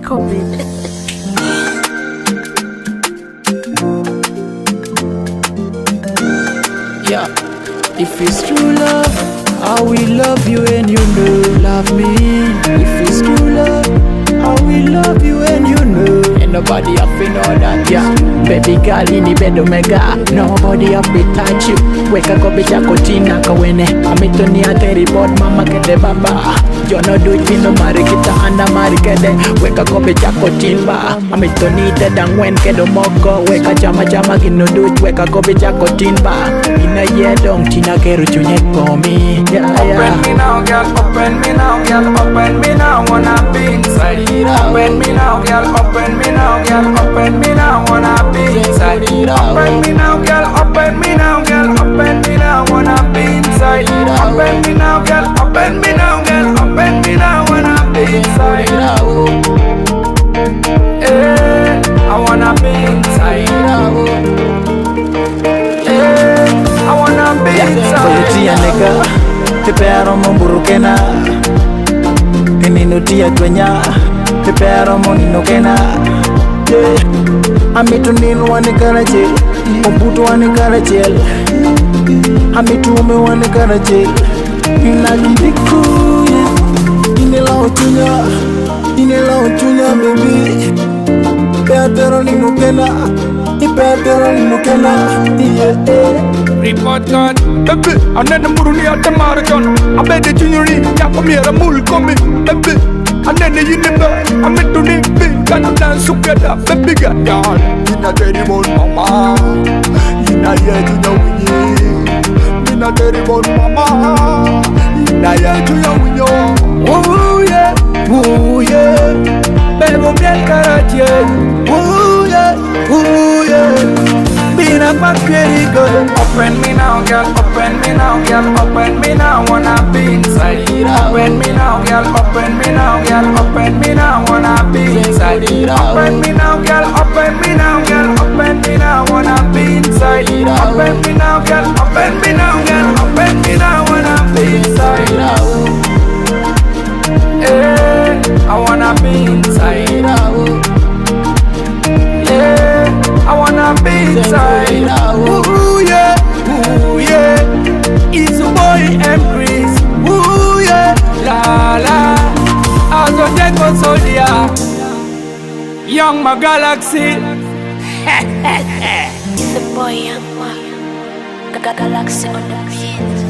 COVID. Yeah, if it's true love, I will love you and you know love me. If it's true love, I will love you and you know. Ain't nobody have to know that, yeah. Baby girl in the bed omega, nobody have to touch you. Weka kobicha kotina kawene, amitoni ateri bod mama kede baba. You no do it no mari kita anda mari kede. Weka kobicha kotimba, amitoni te dangwen kedo moko. Weka chama chama kino do it, weka kobicha kotimba. Ina ye dong tina keru chunye komi. Yeah, yeah. Open me now, girl. Open me now, girl. Open me now, wanna be inside. Open me now, girl. Open me now, girl. Open me now, wanna be inside. Open me now, girl. Open me now, girl. Open me now, wanna be inside. Open me now, girl. Open me now, girl. Open me now, wanna be inside. Eh, I wanna be inside. Eh, I wanna be inside. Kolutia nega, pepero momburukena. Keninutia twenya, pepero moninokena. Amitu ninu wanikarache, obutu wanikarache. Amitu ume wanikarache. Inakidiku, inela ochunya baby. Peatero ninokena, ipeatero ninokena. Report card, baby. I need the muruni at the marathon. I bet the junior ya for me a mul come, baby. I need the universe. I met to need big, can you dance together, baby girl? In a terrible mama, in a year to know we in a terrible mama, in a year to know we oh yeah, baby bien karache, oh yeah. Been a back very good. Open me now, girl. Open me now, girl. Open me now, wanna be inside. Open me now, girl. Open me now, girl. Open me now, wanna be inside. Open me now, girl. Open me now, girl. Open me now, wanna be inside. Open me now, girl. Open me now, girl. Open me now, wanna be inside. Eh, I wanna be inside. I wanna be inside. Ooh yeah, it's a boy and Chris. Ooh yeah, la la. I go take on Sodia, Young my Galaxy. It's the boy Young Galaxy on the beat.